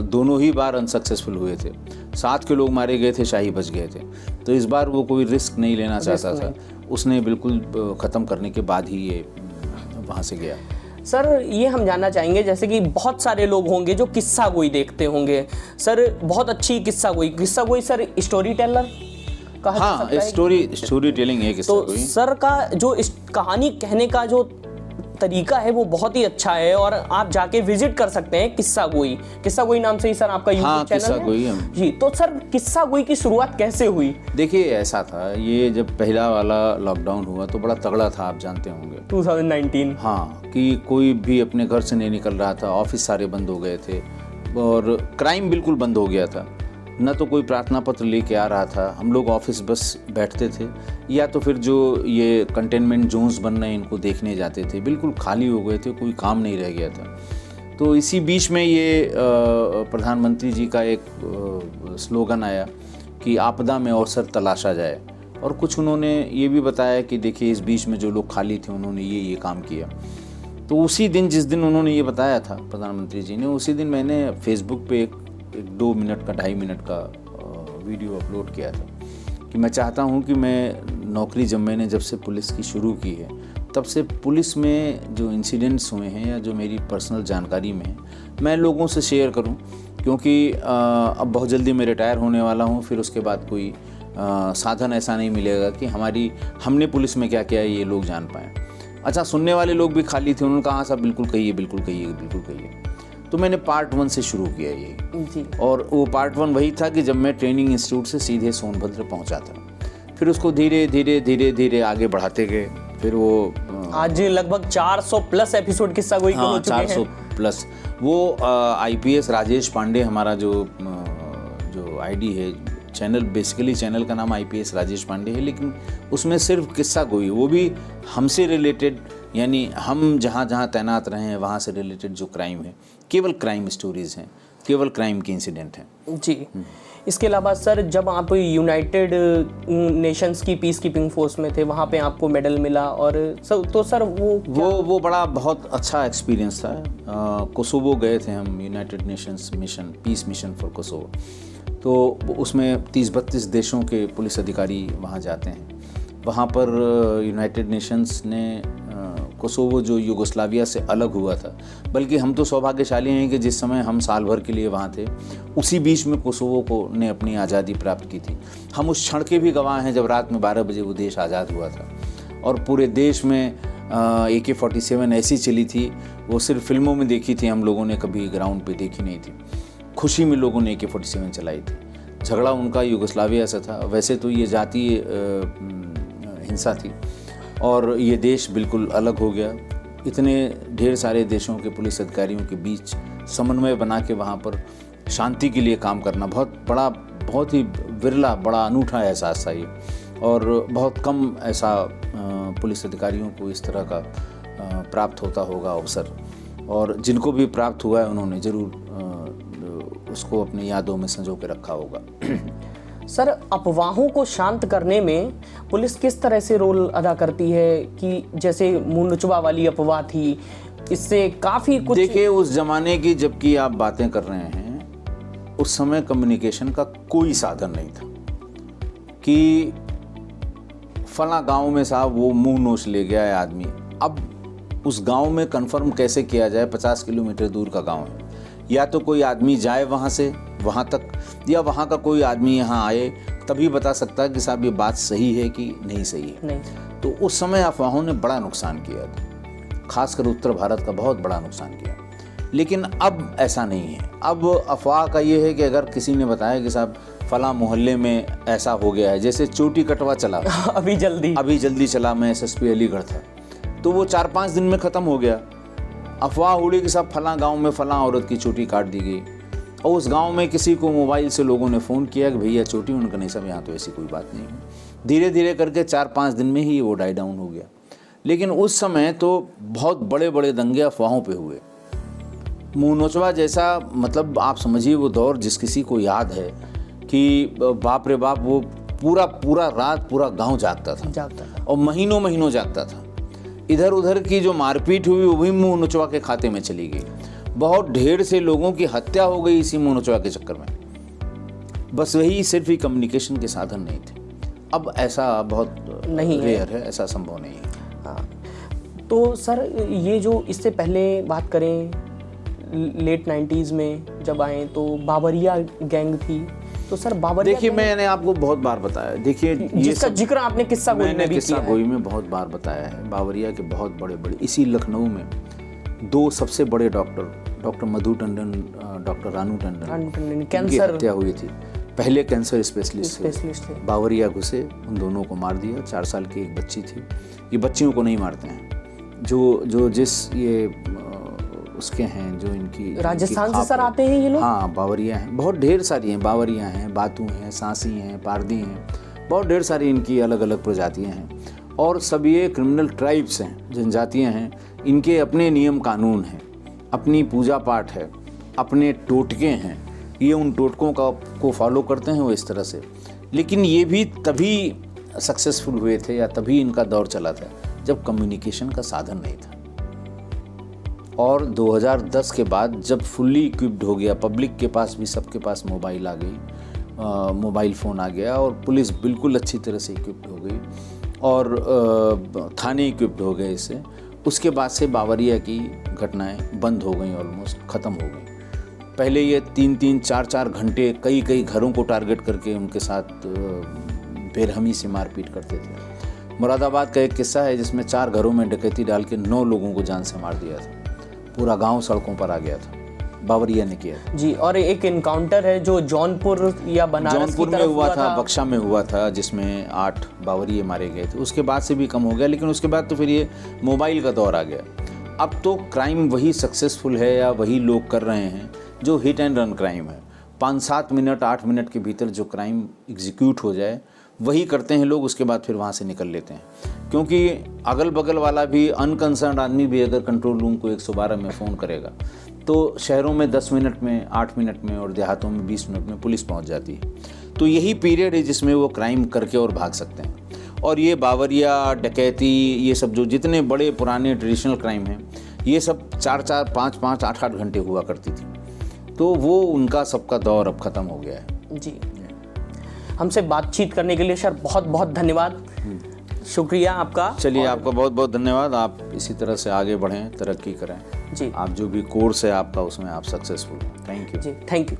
दोनों ही बार अनसक्सेसफुल हुए थे। 7 के लोग मारे गए थे, शाही बच गए थे। तो इस बार वो कोई रिस्क नहीं लेना चाहता था, उसने बिल्कुल ख़त्म करने के बाद ही ये वहाँ से गया। सर, ये हम जानना चाहेंगे, जैसे कि बहुत सारे लोग होंगे जो किस्सा गोई देखते होंगे। सर, बहुत अच्छी किस्सा गोई सर स्टोरी टेलर कहा जा सकता है। स्टोरी टेलिंग है किस्सा गोई। तो सर का जो इस कहानी कहने का जो तरीका है वो बहुत ही अच्छा है, और आप जाके विजिट कर सकते हैं किस्सा गोई नाम से ही सर आपका यूट्यूब चैनल है जी। तो सर, किस्सा गोई की शुरुआत कैसे हुई? देखिए, ऐसा था, ये जब पहला वाला लॉकडाउन हुआ तो बड़ा तगड़ा था, आप जानते होंगे, 2019। हाँ, कि कोई भी अपने घर से नहीं निकल रहा था, ऑफिस सारे बंद हो गए थे, और क्राइम बिल्कुल बंद हो गया था। न तो कोई प्रार्थना पत्र लेके आ रहा था, हम लोग ऑफिस बस बैठते थे या तो फिर जो ये कंटेनमेंट जोन्स बन रहे हैं इनको देखने जाते थे। बिल्कुल खाली हो गए थे, कोई काम नहीं रह गया था। तो इसी बीच में ये प्रधानमंत्री जी का एक स्लोगन आया कि आपदा में अवसर तलाशा जाए, और कुछ उन्होंने ये भी बताया कि देखिए इस बीच में जो लोग खाली थे उन्होंने ये काम किया। तो उसी दिन, जिस दिन उन्होंने ये बताया था प्रधानमंत्री जी ने, उसी दिन मैंने फेसबुक पे एक 2 मिनट का 2.5 मिनट का वीडियो अपलोड किया था कि मैं चाहता हूँ कि मैं नौकरी जब से पुलिस की शुरू की है तब से पुलिस में जो इंसिडेंट्स हुए हैं या जो मेरी पर्सनल जानकारी में है मैं लोगों से शेयर करूं, क्योंकि अब बहुत जल्दी मैं रिटायर होने वाला हूं। फिर उसके बाद कोई साधन ऐसा नहीं मिलेगा कि हमने पुलिस में क्या किया है ये लोग जान पाएँ। अच्छा, सुनने वाले लोग भी खाली थे, उन्होंने कहा साहब बिल्कुल कहिए, बिल्कुल कहिए, बिल्कुल कहिए। तो मैंने पार्ट 1 से शुरू किया ये जी। और वो पार्ट 1 वही था कि जब मैं ट्रेनिंग इंस्टीट्यूट से सीधे सोनभद्र पहुंचा था। फिर उसको धीरे धीरे आगे बढ़ाते गए। फिर वो आज लगभग 400 प्लस एपिसोड किस्सा गोई के हो चुके हैं। 400 प्लस। वो IPS राजेश पांडे हमारा जो आईडी है, चैनल, बेसिकली चैनल का नाम IPS राजेश पांडे है, लेकिन उसमें सिर्फ किस्सा गोई, वो भी हमसे रिलेटेड, यानी हम जहाँ जहाँ तैनात रहे हैं वहाँ से रिलेटेड जो क्राइम है, केवल क्राइम स्टोरीज़ हैं, केवल क्राइम के इंसिडेंट हैं जी। इसके अलावा सर, जब आप यूनाइटेड नेशंस की पीस कीपिंग फोर्स में थे, वहाँ पे आपको मेडल मिला, और तो सर वो बड़ा बहुत अच्छा एक्सपीरियंस था। कोसोवो गए थे हम, United Nations mission, peace mission for Kosovo. तो उसमें 30-32 देशों के पुलिस अधिकारी वहाँ जाते हैं। वहाँ पर यूनाइटेड नेशंस ने कोसोवो जो यूगोस्लाविया से अलग हुआ था, बल्कि हम तो सौभाग्यशाली हैं कि जिस समय हम साल भर के लिए वहाँ थे उसी बीच में कोसोवो ने अपनी आज़ादी प्राप्त की थी। हम उस क्षण के भी गवाह हैं जब रात में 12 बजे वो देश आज़ाद हुआ था, और पूरे देश में AK-47 ऐसी चली थी, वो सिर्फ फिल्मों में देखी थी, हम लोगों ने कभी ग्राउंड पे देखी नहीं थी। खुशी में लोगों ने AK-47 चलाई थी। झगड़ा उनका यूगोस्लाविया से था, वैसे तो ये जातीय हिंसा थी, और ये देश बिल्कुल अलग हो गया। इतने ढेर सारे देशों के पुलिस अधिकारियों के बीच समन्वय बना के वहाँ पर शांति के लिए काम करना बहुत ही विरला, बड़ा अनूठा एहसास था ये, और बहुत कम ऐसा पुलिस अधिकारियों को इस तरह का प्राप्त होता होगा अवसर, और जिनको भी प्राप्त हुआ है उन्होंने ज़रूर उसको अपनी यादों में संजो के रखा होगा। सर, अफवाहों को शांत करने में पुलिस किस तरह से रोल अदा करती है, कि जैसे मुंह नुचवा वाली अफवाह थी, इससे काफ़ी कुछ। देखिए, उस ज़माने की जबकि आप बातें कर रहे हैं, उस समय कम्युनिकेशन का कोई साधन नहीं था कि फला गांव में साहब वो मुंह नोच ले गया है आदमी। अब उस गांव में कंफर्म कैसे किया जाए? 50 किलोमीटर दूर का गांव है, या तो कोई आदमी जाए वहाँ से वहाँ तक, या वहाँ का कोई आदमी यहाँ आए, तभी बता सकता है कि साहब ये बात सही है कि नहीं सही है। नहीं। तो उस समय अफवाहों ने बड़ा नुकसान किया था, खासकर उत्तर भारत का बहुत बड़ा नुकसान किया। लेकिन अब ऐसा नहीं है। अब अफवाह का ये है कि अगर किसी ने बताया कि साहब फला मोहल्ले में ऐसा हो गया है, जैसे चोटी कटवा चला अभी जल्दी चला, मैं SSP अलीगढ़ था, तो वो 4-5 दिन में ख़त्म हो गया। अफवाह उड़ी कि साहब फला गांव में फला औरत की चोटी काट दी गई, और उस गांव में किसी को मोबाइल से लोगों ने फ़ोन किया कि भैया चोटी, उनका नहीं साहब यहाँ तो ऐसी कोई बात नहीं है। धीरे धीरे करके 4-5 दिन में ही वो डाई डाउन हो गया। लेकिन उस समय तो बहुत बड़े बड़े दंगे अफवाहों पे हुए। मुंह नोचवा जैसा, मतलब आप समझिए वो दौर जिस किसी को याद है कि बाप रे बाप, वो पूरा रात पूरा गाँव जागता था, और महीनों जागता था। इधर उधर की जो मारपीट हुई वो भी मुंह नोचवा के खाते में चली गई। बहुत ढेर से लोगों की हत्या हो गई इसी मुंह नोचवा के चक्कर में। बस वही सिर्फ ही कम्युनिकेशन के साधन नहीं थे। अब ऐसा बहुत नहीं रेयर है, ऐसा संभव नहीं है। हाँ। तो सर, ये जो इससे पहले बात करें, लेट 90s में जब आए तो बाबरिया गैंग थी, तो सर बाबरिया, देखिए मैंने आपको बहुत बार बताया, देखिए जिसका जिक्र आपने किस्सा गोई में भी किया है, में बहुत बार बताया है। बाबरिया के बहुत बड़े इसी लखनऊ में 2 सबसे बड़े डॉक्टर मधु टंडन, डॉक्टर रानू टंडन कैंसर हत्या हुई थी। पहले कैंसर स्पेशलिस्ट थे। बाबरिया घुसे, उन दोनों को मार दिया। 4 साल की एक बच्ची थी। ये बच्चियों को नहीं मारते हैं, जो जिस ये उसके हैं जो इनकी राजस्थान से सर आते हैं ये लोग? हाँ, बावरिया हैं, बहुत ढेर सारी हैं, बावरिया हैं, बातू हैं, सांसी हैं, पारदी हैं, बहुत ढेर सारी इनकी अलग अलग प्रजातियां हैं। और सब ये क्रिमिनल ट्राइब्स हैं, जनजातियां हैं, इनके अपने नियम कानून हैं, अपनी पूजा पाठ है, अपने टोटके हैं, ये उन टोटकों को फॉलो करते हैं वो इस तरह से। लेकिन ये भी तभी सक्सेसफुल हुए थे या तभी इनका दौर चला था जब कम्युनिकेशन का साधन नहीं था। और 2010 के बाद जब फुल्ली इक्विप्ड हो गया, पब्लिक के पास भी सबके पास मोबाइल आ गई, मोबाइल फ़ोन आ गया और पुलिस बिल्कुल अच्छी तरह से इक्विप्ड हो गई और थाने इक्विप्ड हो गए इससे, उसके बाद से बावरिया की घटनाएं बंद हो गई, ऑलमोस्ट ख़त्म हो गई। पहले ये 3-3, 4-4 घंटे कई घरों को टारगेट करके उनके साथ बेरहमी से मारपीट करते थे। मुरादाबाद का एक किस्सा है जिसमें 4 घरों में डकैती डाल के 9 लोगों को जान से मार दिया था, पूरा गांव सड़कों पर आ गया था, बावरिया ने किया जी। और एक इनकाउंटर है जो जौनपुर या बनारस की तरफ में हुआ था, बक्सा में हुआ था, जिसमें 8 बावरिये मारे गए थे। उसके बाद से भी कम हो गया, लेकिन उसके बाद तो फिर ये मोबाइल का दौर आ गया। अब तो क्राइम वही सक्सेसफुल है या वही लोग कर रहे हैं जो हिट एंड रन क्राइम है। 5-7 मिनट 8 मिनट के भीतर जो क्राइम एग्जीक्यूट हो जाए वही करते हैं लोग, उसके बाद फिर वहाँ से निकल लेते हैं। क्योंकि अगल बगल वाला भी, अनकंसर्न आदमी भी अगर कंट्रोल रूम को 112 में फ़ोन करेगा तो शहरों में 10 मिनट में, 8 मिनट में और देहातों में 20 मिनट में पुलिस पहुंच जाती है। तो यही पीरियड है जिसमें वो क्राइम करके और भाग सकते हैं। और ये बावरिया, डकैती, ये सब जो जितने बड़े पुराने ट्रेडिशनल क्राइम हैं, ये सब 4-4, 5-5, 8-8 घंटे हुआ करती थी। तो वो उनका सबका दौर अब ख़त्म हो गया है जी। हमसे बातचीत करने के लिए सर बहुत बहुत धन्यवाद, शुक्रिया आपका। चलिए, आपका बहुत बहुत धन्यवाद। आप इसी तरह से आगे बढ़ें, तरक्की करें जी। आप जो भी कोर्स है आपका, उसमें आप successful. Thank you ji, thank you.